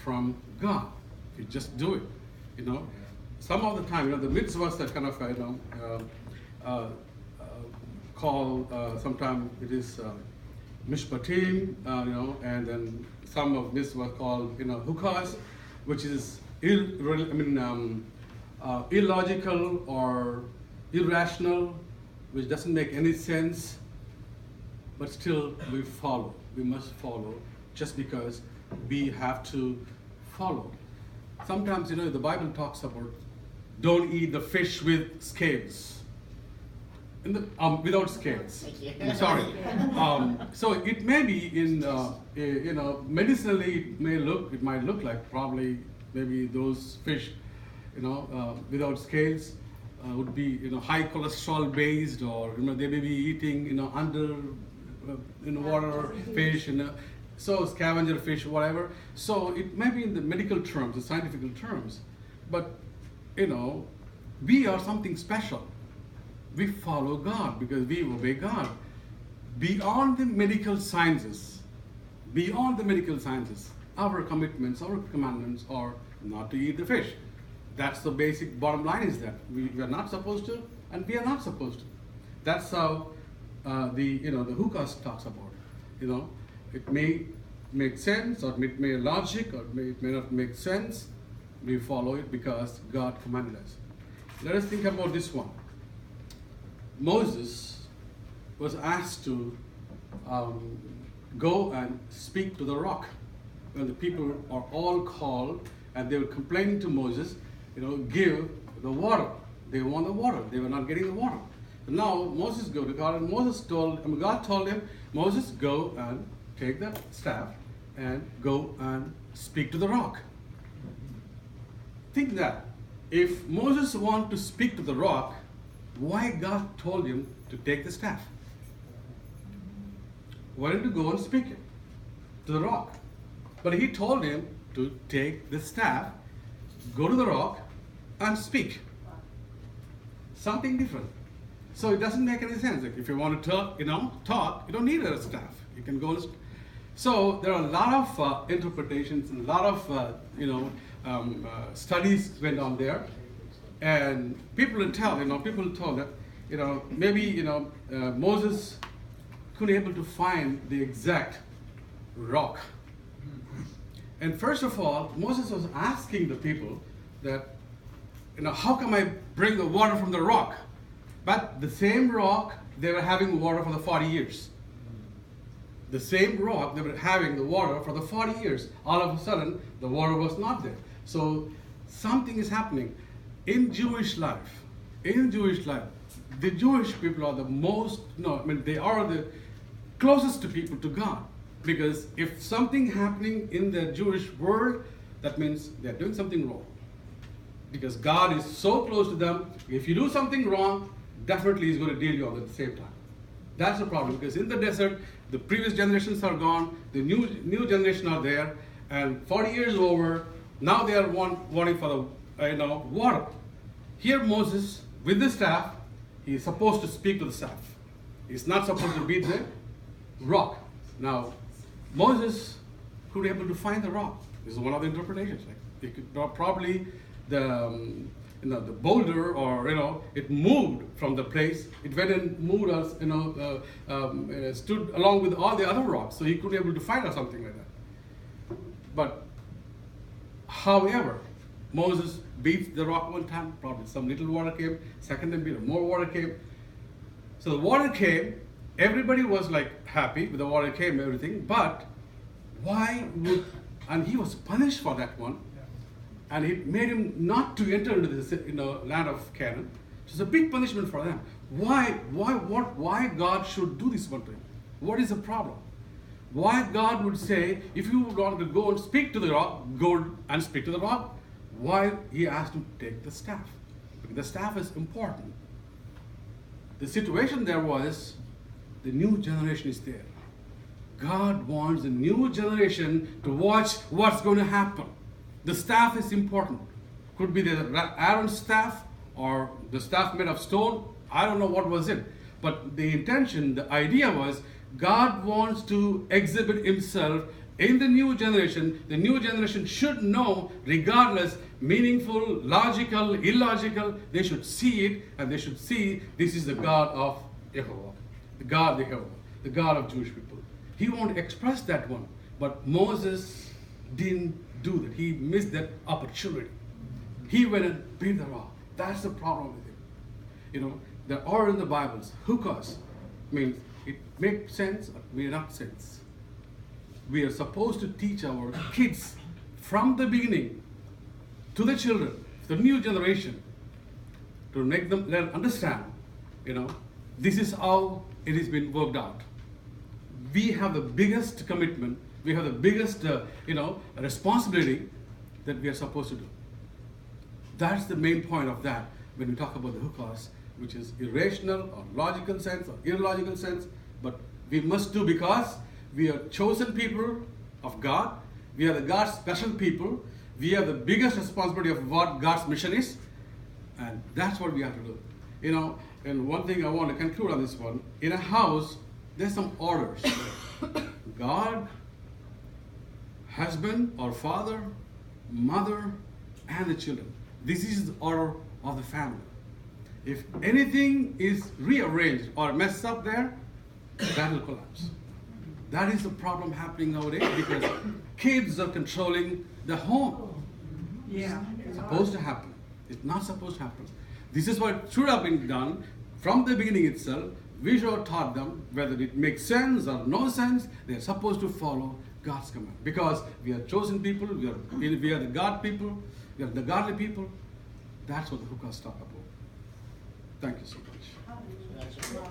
from God. You just do it. Some of the time, the mitzvahs that kind of, sometimes it is mishpatim, and then some of mitzvahs called, hukas, which is illogical or irrational, which doesn't make any sense, but still we follow. We must follow just because we have to follow. Sometimes, the Bible talks about don't eat the fish with scales. Without scales. I'm sorry. So it may be medicinally it might look like probably maybe those fish, without scales would be high cholesterol based, or they may be eating under water fish, so scavenger fish, whatever. So it may be in the medical terms, the scientific terms, but we are something special. We follow God because we obey God. Beyond the medical sciences, our commitments, our commandments are not to eat the fish. That's the basic bottom line, is that we are not supposed to, and we are not supposed to. That's how the Hukas talks about it. It may make sense, or it may logic, or it may not make sense. We follow it because God commanded us. Let us think about this one. Moses was asked to go and speak to the rock. When the people are all called and they were complaining to Moses, give the water. They want the water. They were not getting the water. Now Moses go to God, and God told him, Moses, go and take the staff and go and speak to the rock. Think that if Moses wanted to speak to the rock, why God told him to take the staff? Why didn't you go and speak it to the rock? But he told him to take the staff, go to the rock, and speak. Something different. So it doesn't make any sense. Like if you want to talk, you don't need a staff. You can go. So there are a lot of interpretations and a lot of studies went on there, and people told that maybe Moses couldn't able to find the exact rock. And first of all, Moses was asking the people that how come I bring the water from the rock? But the same rock, they were having water for the 40 years. The same rock, they were having the water for the 40 years. All of a sudden, the water was not there. So something is happening in Jewish life. In Jewish life, the Jewish people are they are the closest to people to God. Because if something happening in the Jewish world, that means they're doing something wrong. Because God is so close to them, if you do something wrong, definitely He's going to deal you with at the same time. That's the problem, because in the desert, the previous generations are gone, the new generation are there, and 40 years over, now they are wanting for the water. Here Moses, with the staff, he is supposed to speak to the staff. He's not supposed to beat the rock. Now, Moses could be able to find the rock. This is one of the interpretations. Like it could probably the boulder, or it moved from the place. It went and moved us, stood along with all the other rocks, so he could be able to find or something like that. But however, Moses beat the rock one time. Probably some little water came. Second time, more water came. So the water came. Everybody was like happy with the water came, everything. But and he was punished for that one. And it made him not to enter into this land of Canaan. So it's a big punishment for them. Why God should do this one to him? What is the problem? Why God would say, if you want to go and speak to the rock, go and speak to the rock? Why He asked him to take the staff? Because the staff is important. The situation there was, the new generation is there. God wants the new generation to watch what's going to happen. The staff is important. Could be the Aaron's staff or the staff made of stone. I don't know what was it. But the intention, the idea was, God wants to exhibit Himself In the new generation should know, regardless, meaningful, logical, illogical, they should see it, and they should see this is the God of Jehovah, the God of Jehovah, the God of Jewish people. He won't express that one, but Moses didn't do that. He missed that opportunity. He went and built the rock. That's the problem with him. You know, there are in the Bibles, hukas means it makes sense or may not sense. We are supposed to teach our kids from the beginning to the children, the new generation, to make them learn, understand, you know, this is how it has been worked out. We have the biggest commitment, we have the biggest, responsibility that we are supposed to do. That's the main point of that when we talk about the hukas, which is irrational or logical sense or illogical sense, but we must do because we are chosen people of God. We are the God's special people. We have the biggest responsibility of what God's mission is, and that's what we have to do. You know, and one thing I want to conclude on this one, in a house, there's some orders. God, husband or father, mother, and the children. This is the order of the family. If anything is rearranged or messed up there, that will collapse. That is the problem happening nowadays because kids are controlling the home. Yeah. It's supposed to happen. It's not supposed to happen. This is what should have been done from the beginning itself. We should have taught them whether it makes sense or no sense. They are supposed to follow God's command because we are chosen people. We are the God people. We are the godly people. That's what the hukas talk about. Thank you so much.